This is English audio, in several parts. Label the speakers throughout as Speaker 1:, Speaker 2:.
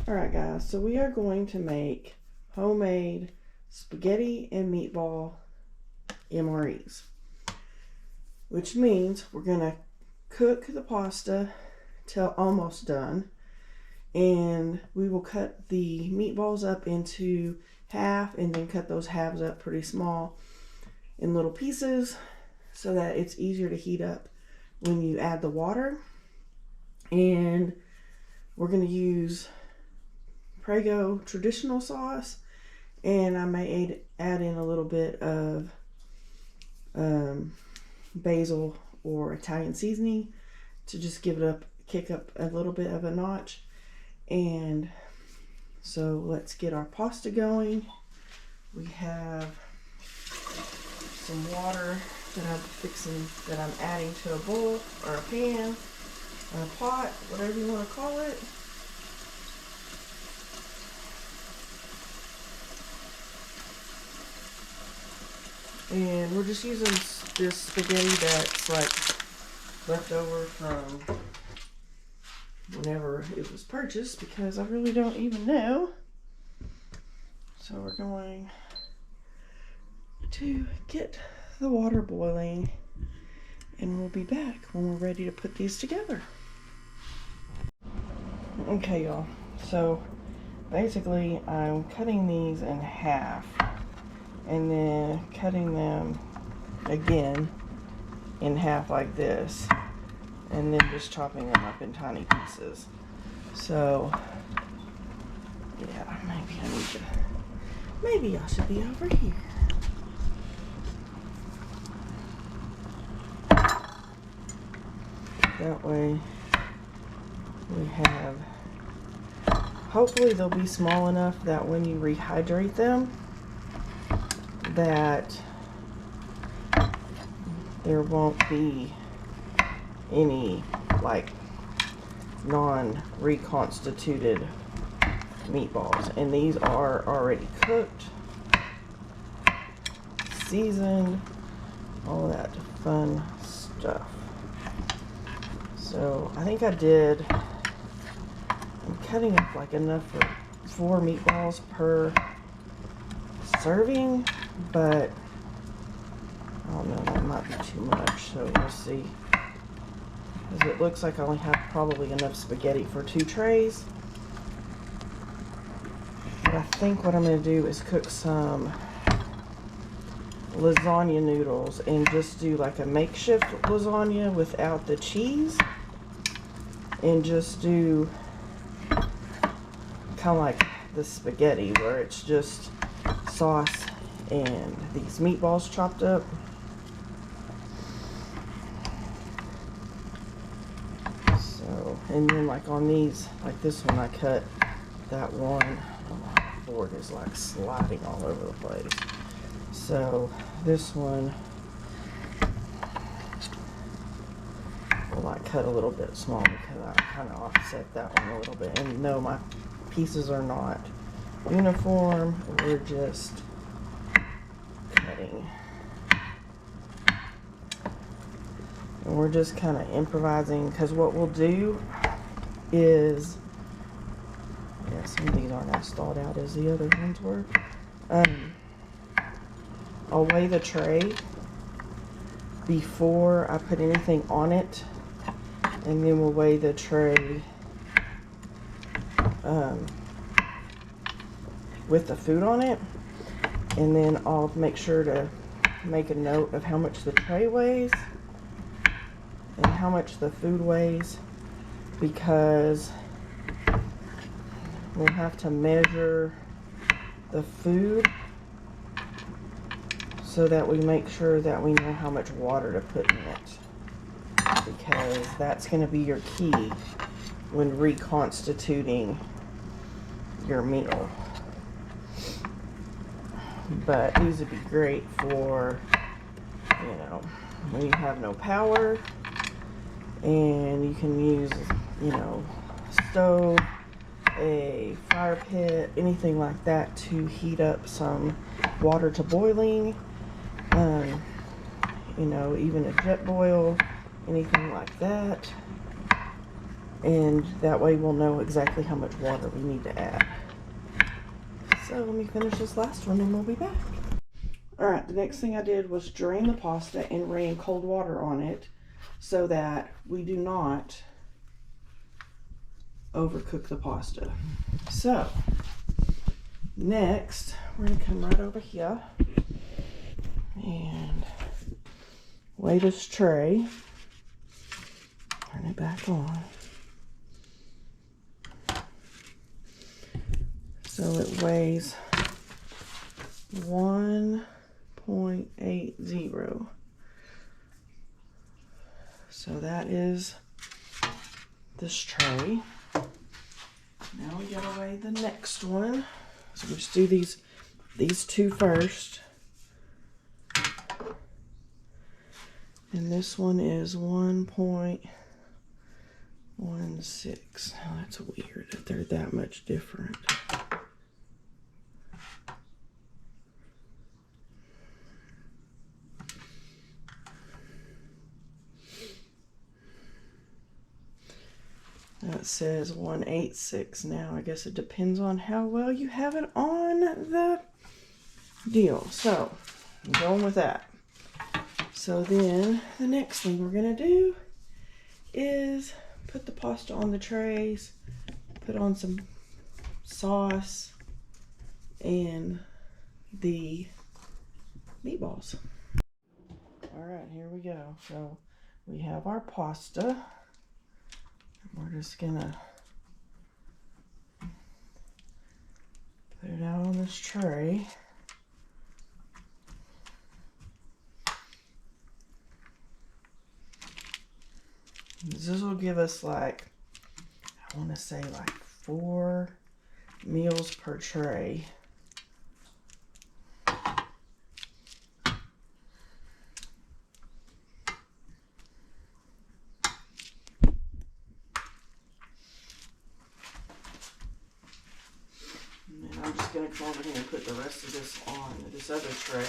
Speaker 1: Alright guys, so we are going to make homemade spaghetti and meatball MREs. Which means we're going to cook the pasta till almost done. And we will cut the meatballs up into half and then cut those halves up pretty small in little pieces so that it's easier to heat up when you add the water. And we're going to use Prego traditional sauce, and I may add in a little bit of basil or Italian seasoning to just give it kick up a little bit of a notch. And so let's get our pasta going. We have some water that I'm adding to a bowl or a pan or a pot, whatever you want to call it. And we're just using this spaghetti that's like left over from whenever it was purchased, because I really don't even know. So we're going to get the water boiling and we'll be back when we're ready to put these together. Okay y'all, so basically I'm cutting these in half and then cutting them again in half like this, and then just chopping them up in tiny pieces. So yeah, maybe I should be over here. That way we have, hopefully they'll be small enough that when you rehydrate them, that there won't be any like non-reconstituted meatballs. And these are already cooked, seasoned, all that fun stuff. So I think I'm cutting up like enough for 4 meatballs per serving, but I don't know, that might be too much, so we'll see. Because it looks like I only have probably enough spaghetti for 2 trays. But I think what I'm going to do is cook some lasagna noodles and just do like a makeshift lasagna without the cheese, and just do kind of like the spaghetti where it's just sauce and these meatballs chopped up. So, and then like on these, like this one, I cut that one. Oh, my board is like sliding all over the place. So this one will like cut a little bit small because I kind of offset that one a little bit. And no, my pieces are not uniform, we're just cutting. And we're just kind of improvising, because what we'll do is, yeah, some of these aren't as thought out as the other ones were. I'll weigh the tray before I put anything on it, and then we'll weigh the tray with the food on it, and then I'll make sure to make a note of how much the tray weighs and how much the food weighs, because we'll have to measure the food so that we make sure that we know how much water to put in it, because that's going to be your key when reconstituting your meal. But these would be great for, you know, when you have no power and you can use, you know, stove, a fire pit, anything like that to heat up some water to boiling. You know, even a jet boil, anything like that. And that way we'll know exactly how much water we need to add. So let me finish this last one and we'll be back. Alright, the next thing I did was drain the pasta and ran cold water on it so that we do not overcook the pasta. So next we're going to come right over here and weigh this tray. Turn it back on. So it weighs 1.80. So that is this tray. Now we gotta weigh the next one. So we just do these two first. And this one is 1.16. Now that's weird that they're that much different. That says 186. Now I guess it depends on how well you have it on the deal. So I'm going with that. So then the next thing we're gonna do is put the pasta on the trays, put on some sauce and the meatballs. All right, here we go. So we have our pasta. We're just gonna put it out on this tray. This will give us like, I want to say like 4 meals per tray. I'm just going to come over here and put the rest of this on this other tray.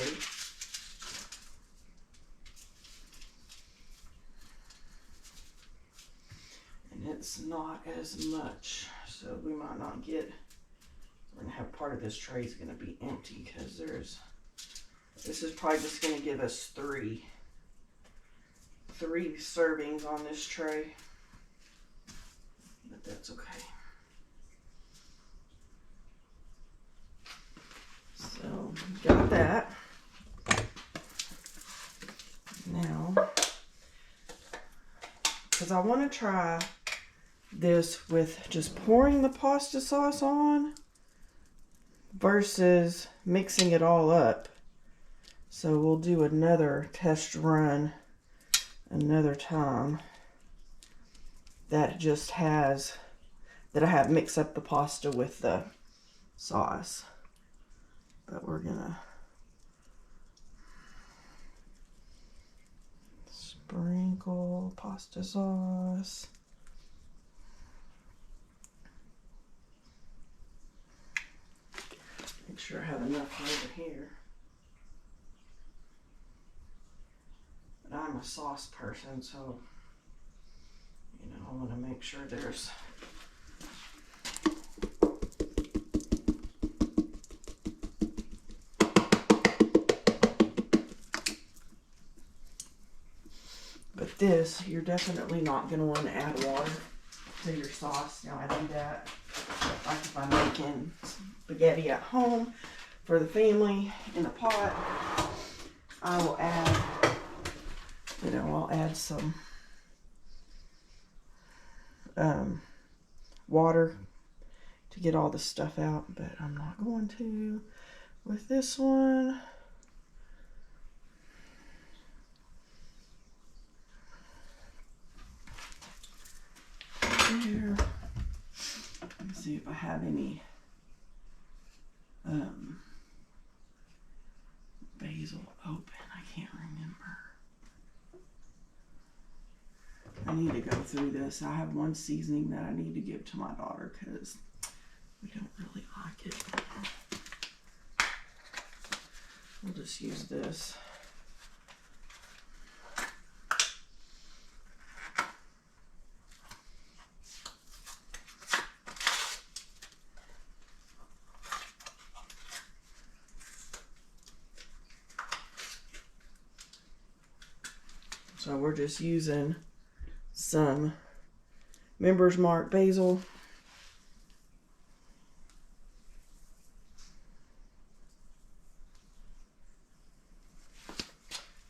Speaker 1: And it's not as much, so we might not get, we're going to have part of this tray is going to be empty because this is probably just going to give us three servings on this tray, but that's okay. So, got that. Now, because I want to try this with just pouring the pasta sauce on versus mixing it all up. So we'll do another test run another time that just has, that I have mixed up the pasta with the sauce. But we're gonna sprinkle pasta sauce. Make sure I have enough over here. But I'm a sauce person, so you know, I want to make sure there's this, you're definitely not going to want to add water to your sauce. Now I do that like if I'm making spaghetti at home for the family in a pot. I will add, you know, I'll add some water to get all the stuff out, but I'm not going to with this one. There. Let me see if I have any basil open. I can't remember. I need to go through this. I have one seasoning that I need to give to my daughter because we don't really like it. We'll just use this. So we're just using some Members Mark basil.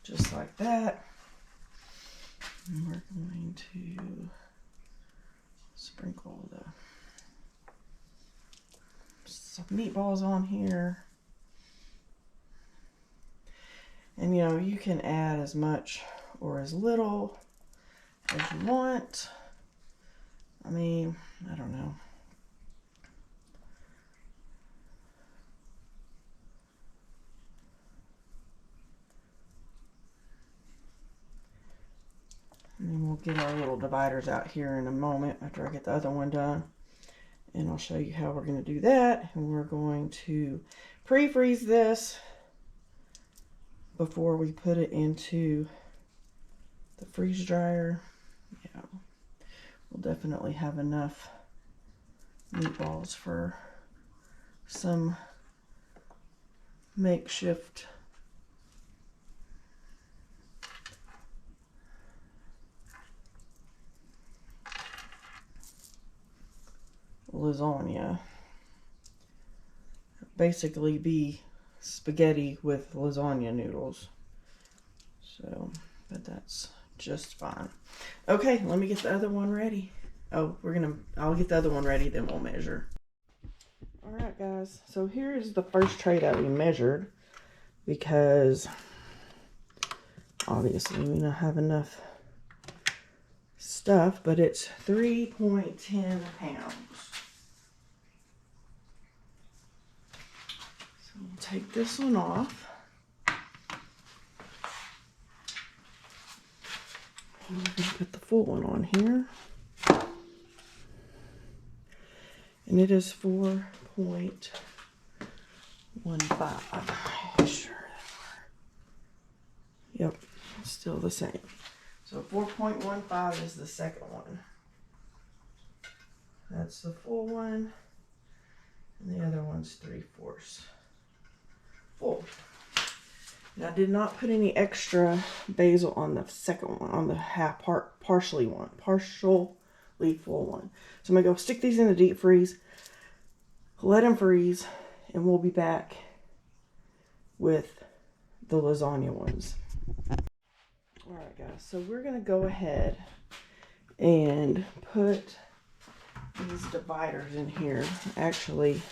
Speaker 1: Just like that. And we're going to sprinkle some meatballs on here. And you know, you can add as much or as little as you want. I mean, I don't know. And then we'll get our little dividers out here in a moment after I get the other one done. And I'll show you how we're going to do that. And we're going to pre-freeze this before we put it into the freeze dryer. Yeah, we'll definitely have enough meatballs for some makeshift lasagna. Basically be spaghetti with lasagna noodles. So, but that's just fine. Okay, let me get the other one ready. Oh, I'll get the other one ready, then we'll measure. All right, guys. So here is the first tray that we measured, because obviously we don't have enough stuff, but it's 3.10 pounds. So we'll take this one off. I'm going to put the full one on here. And it is 4.15. Sure. Yep, still the same. So 4.15 is the second one. That's the full one. And the other one's 3/4 full. And I did not put any extra basil on the second one, on the partially full one. So I'm gonna go stick these in the deep freeze, let them freeze, and we'll be back with the lasagna ones. All right, guys, so we're gonna go ahead and put these dividers in here. Actually,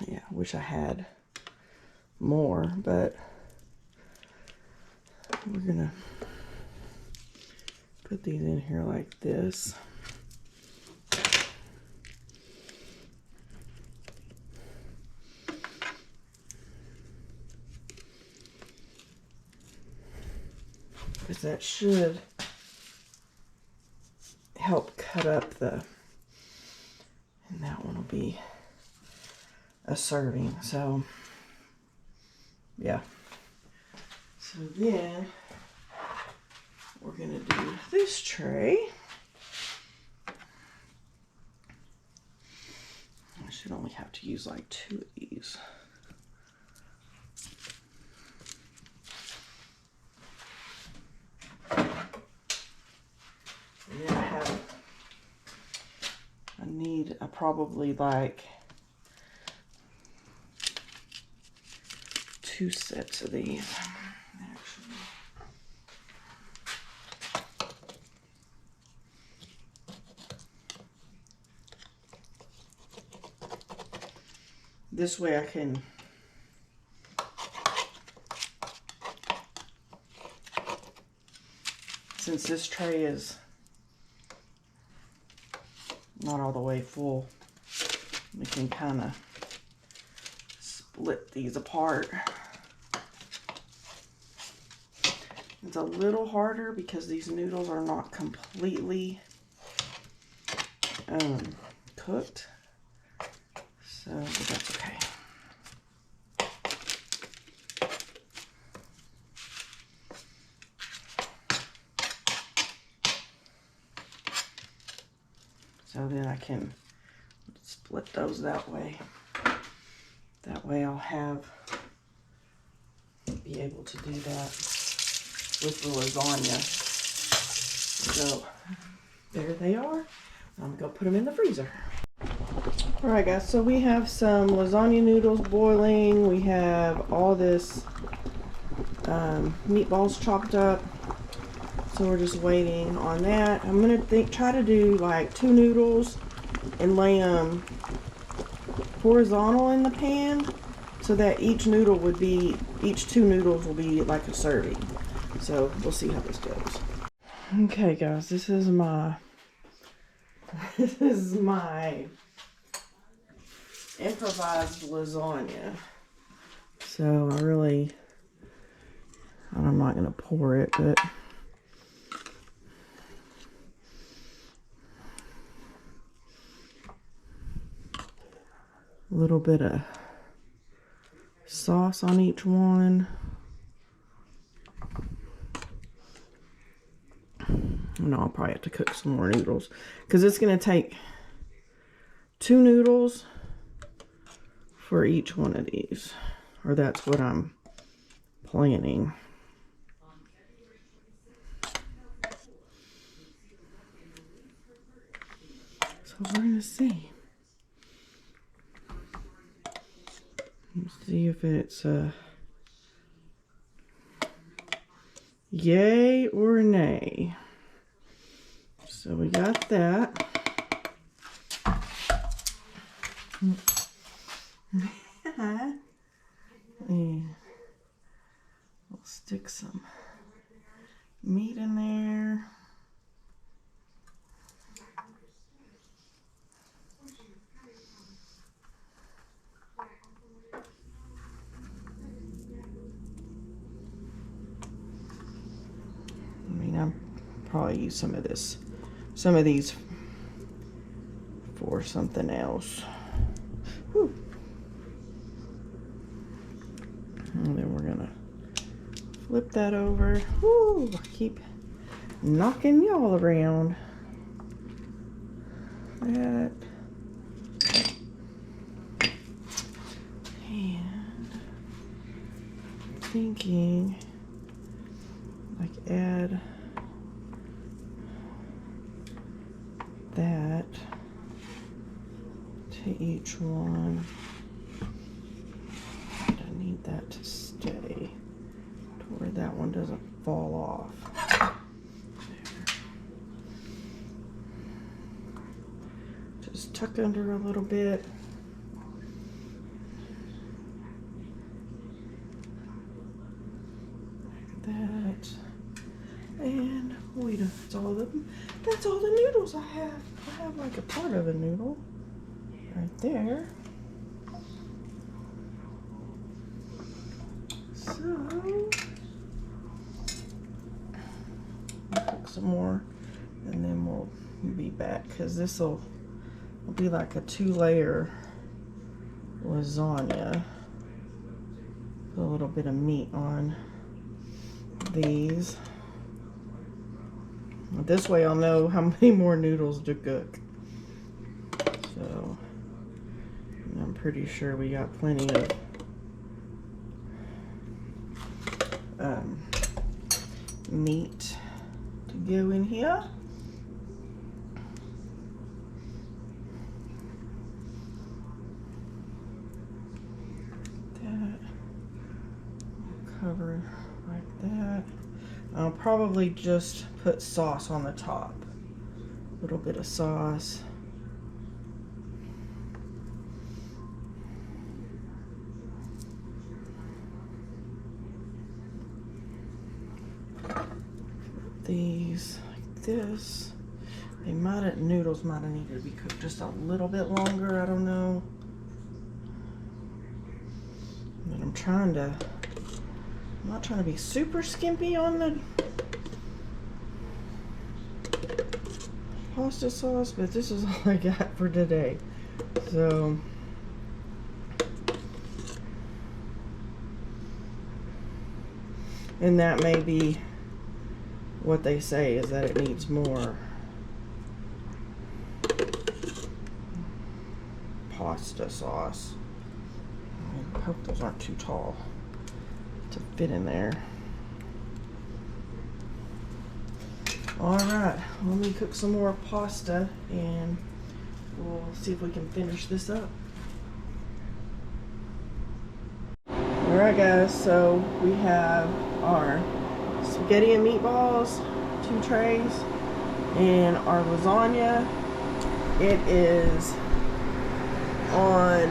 Speaker 1: yeah, I wish I had more, but we're gonna put these in here like this. Because that should help cut up and that one will be a serving. So yeah. So then we're gonna do this tray. I should only have to use like 2 of these. And then I need probably like 2 sets of these, actually. This way I can since this tray is not all the way full, we can kind of split these apart. It's a little harder because these noodles are not completely cooked, but that's okay. So then I can split those that way. That way I'll be able to do that. with the lasagna. So there they are. I'm gonna put them in the freezer. Alright guys, so we have some lasagna noodles boiling. We have all this meatballs chopped up. So we're just waiting on that. I'm gonna try to do like 2 noodles and lay them horizontal in the pan so that each 2 noodles will be like a serving. So we'll see how this goes. Okay guys, this is my improvised lasagna. So I'm not gonna pour it, but a little bit of sauce on each one. No, I'll probably have to cook some more noodles because it's going to take 2 noodles for each one of these, or that's what I'm planning. So we're going to see. Let's see if it's yay or nay. So we got that. And we'll stick some meat in there. I'll probably use some of these for something else. Whew. And then we're gonna flip that over. Woo! Keep knocking y'all around. That. And I'm thinking like add that to each one. I need that to stay to where that one doesn't fall off. There. Just tuck under a little bit. Like that. And wait, that's all the noodles I have. I have like a part of a noodle right there. So I'll cook some more and then we'll be back because this will be like a 2-layer lasagna. Put a little bit of meat on these. This way I'll know how many more noodles to cook. So I'm pretty sure we got plenty of meat to go in here. That will cover like that. I'll probably just put sauce on the top. A little bit of sauce. These like this. Noodles might have needed to be cooked just a little bit longer. I don't know. But I'm not trying to be super skimpy on the pasta sauce, but this is all I got for today. So and that may be what they say, is that it needs more pasta sauce. I hope those aren't too tall to fit in there. Alright, let me cook some more pasta and we'll see if we can finish this up. Alright guys, so we have our spaghetti and meatballs, 2 trays, and our lasagna. It is on,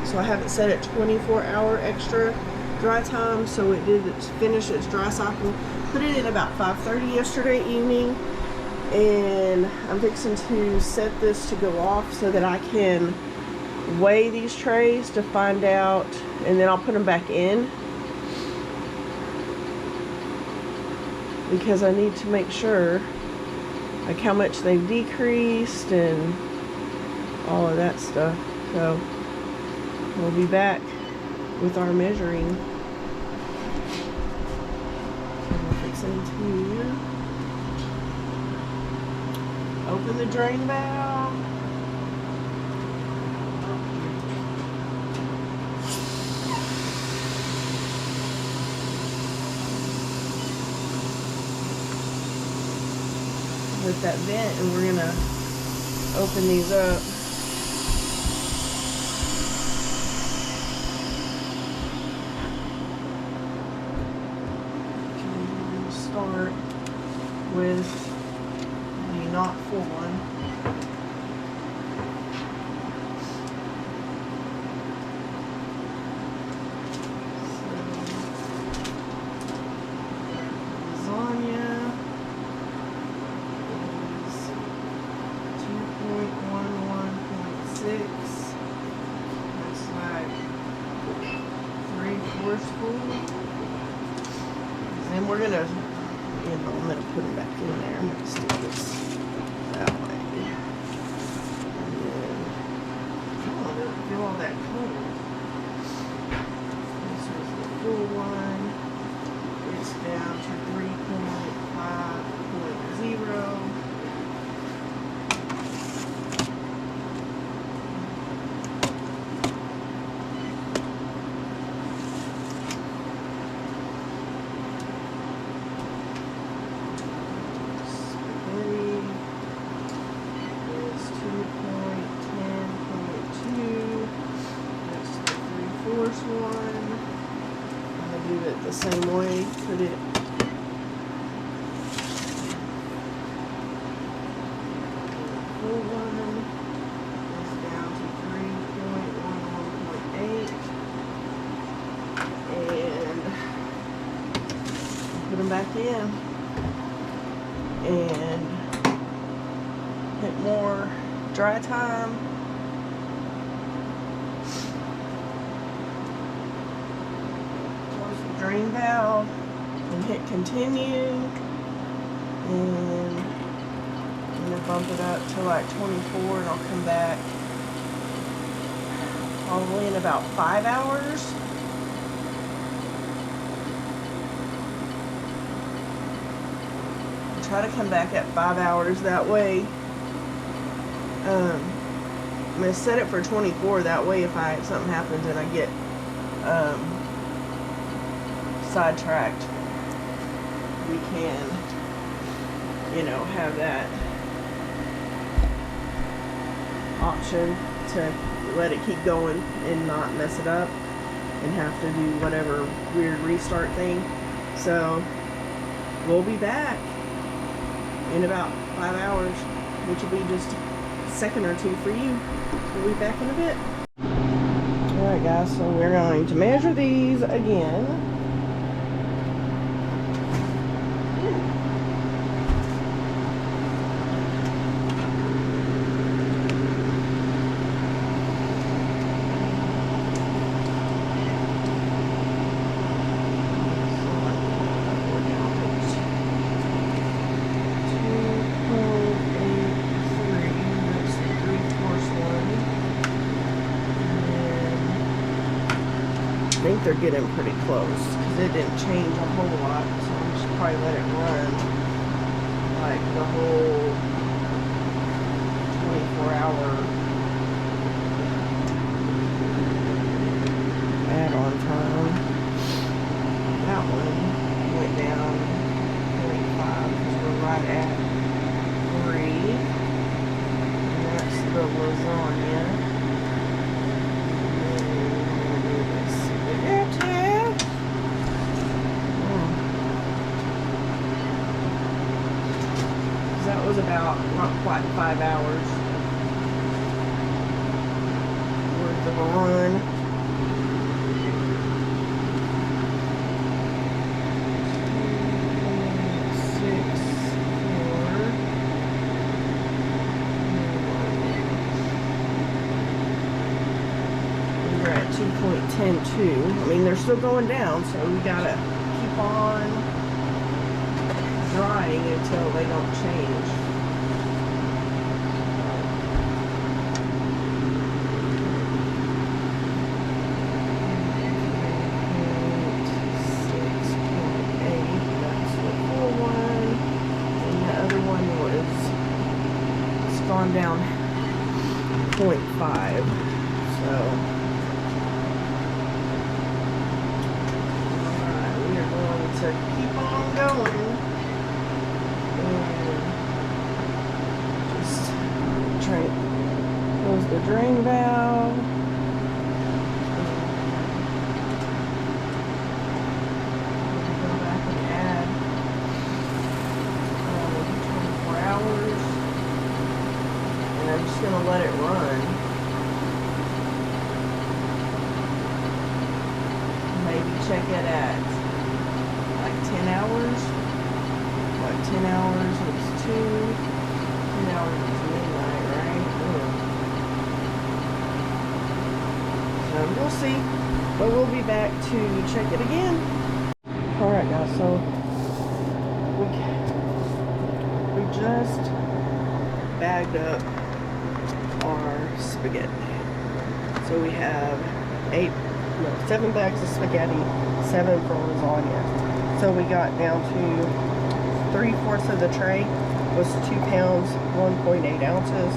Speaker 1: so I have it set at 24-hour extra dry time, so it did finish its dry cycle. Put it in about 5:30 yesterday evening, and I'm fixing to set this to go off so that I can weigh these trays to find out, and then I'll put them back in because I need to make sure like how much they've decreased and all of that stuff. So we'll be back with our measuring. We're fixing to open the drain valve. With that vent, and we're gonna open these up. Start with the not full one. So, lasagna is 2.11.6. That's like 3/4 full. And we're gonna, I'm gonna put them back in there. I'm gonna stick this that way. And then, oh, they'll feel all that cold. This is the full one. It's down to 3.5.0. One. I'm gonna do it the same way. Put it full one is down to 3.11.8, and put them back in and hit more dry time. Drain valve and hit continue, and I'm gonna bump it up to like 24, and I'll come back probably in about 5 hours. I'll try to come back at 5 hours, that way I'm gonna set it for 24, that way if something happens and I get sidetracked, we can, have that option to let it keep going and not mess it up and have to do whatever weird restart thing. So we'll be back in about 5 hours, which will be just a second or two for you. We'll be back in a bit. Alright guys, so we're going to measure these again. I think they're getting pretty close because it didn't change a whole lot, so I should probably let it run like the whole 24-hour add-on time. That one went down 0.5 because we're right at about not quite 5 hours worth of a run. We're at 2.102. I mean, they're still going down, so we gotta keep on drying until they don't change. Gone down 0.5, so alright, we are going to keep on going and just try to close the drain valve. Go back and add 24 hours. I'm just going to let it run. Maybe check it at like 10 hours. Like 10 hours is 2. 10 hours is midnight, right? So we'll see. But we'll be back to check it again. Alright guys, so we just bagged up our spaghetti. So we have 7 bags of spaghetti, 7 for lasagna. So we got down to 3/4 of the tray was 2 pounds, 1.8 ounces.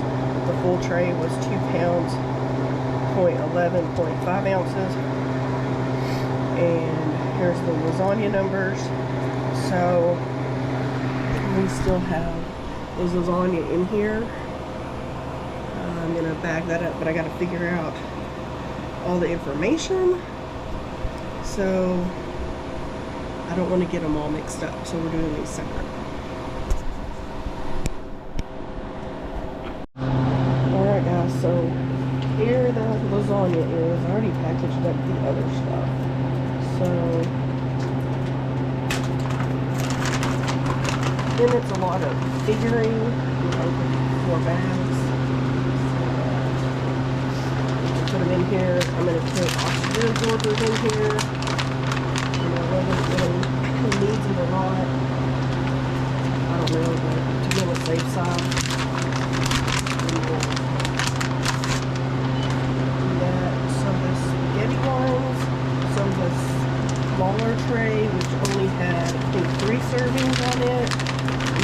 Speaker 1: The full tray was 2 pounds, 0.5 ounces. And here's the lasagna numbers. So we still have this lasagna in here. I'm gonna bag that up, but I gotta figure out all the information. So I don't want to get them all mixed up, so we're doing these separate. Alright guys, so here the lasagna is. I already packaged up the other stuff. So then it's a lot of figuring. You open 4 bags. Put them in here. I'm going to put oxygen absorbers in here. Whether it really needs it or not, I don't know, but to be on the safe side, we will do that. Some of the spaghetti ones, some of the smaller tray, which only had, I think, 3 servings on it,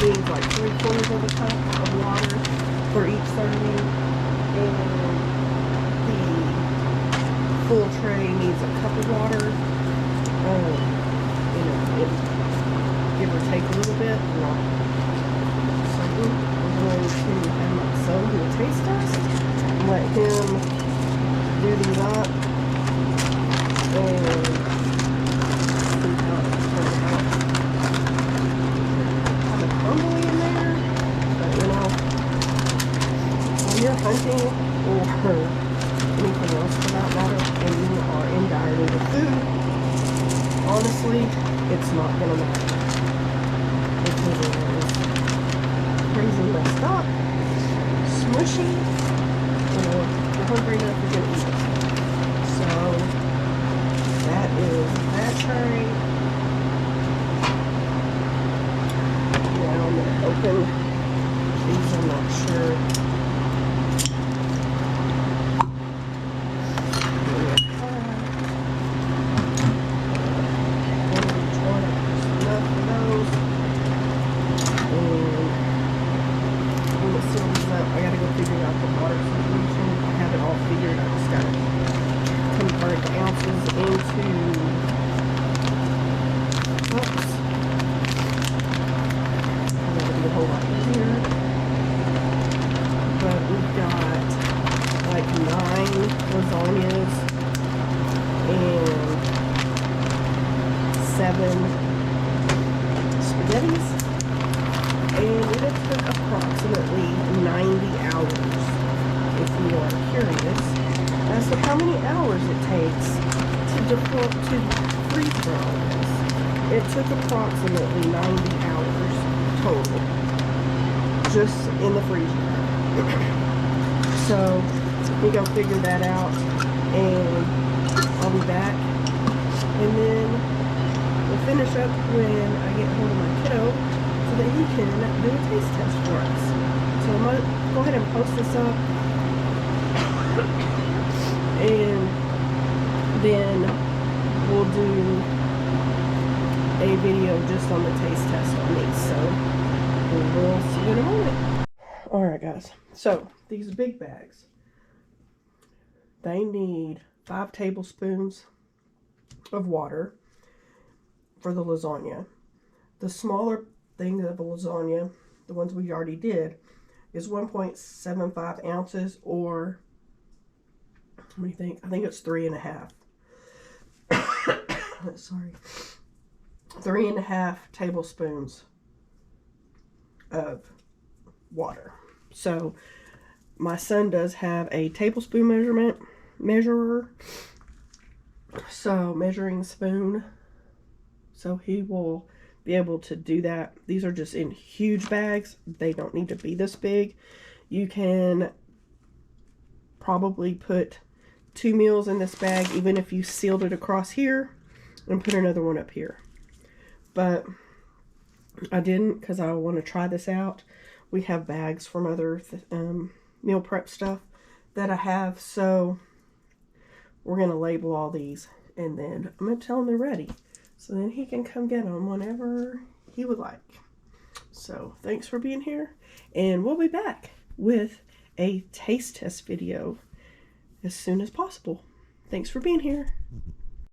Speaker 1: means like 3/4 of a cup of water for each serving, and full tray needs a cup of water. It give or take a little bit. So we're going to have my son do a taste test and let him do these up and see how it turns out. Kind of crumbly in there, but when you're hunting or anything else for that matter, and you are in dire need of food, honestly, it's not gonna matter. Because it is crazy messed up, smushy, if you're hungry enough, you're gonna eat it. So that is that tray. Now I'm gonna open these. I'm not sure. Lasagnas and 7 spaghettis. and it took approximately 90 hours. If you are curious as to how many hours it takes to freeze for all this, it took approximately 90 hours total, just in the freezer. So we go figure that out, and I'll be back, and then we'll finish up when I get hold of my kiddo so that he can do a taste test for us. So I'm going to go ahead and post this up, and then we'll do a video just on the taste test on these. So we'll see you in a moment. Alright guys, so these big bags, they need 5 tablespoons of water for the lasagna. The smaller thing of a lasagna, the ones we already did, is 1.75 ounces, or what do you think? I think it's 3.5. Sorry. 3.5 tablespoons of water. So my son does have a tablespoon measurer, so measuring spoon, so he will be able to do that. These are just in huge bags. They don't need to be this big. You can probably put 2 meals in this bag, even if you sealed it across here and put another one up here. But I didn't, because I want to try this out. We have bags from other meal prep stuff that I have, so we're going to label all these, and then I'm going to tell him they're ready, so then he can come get them whenever he would like. So thanks for being here, and we'll be back with a taste test video as soon as possible. Thanks for being here.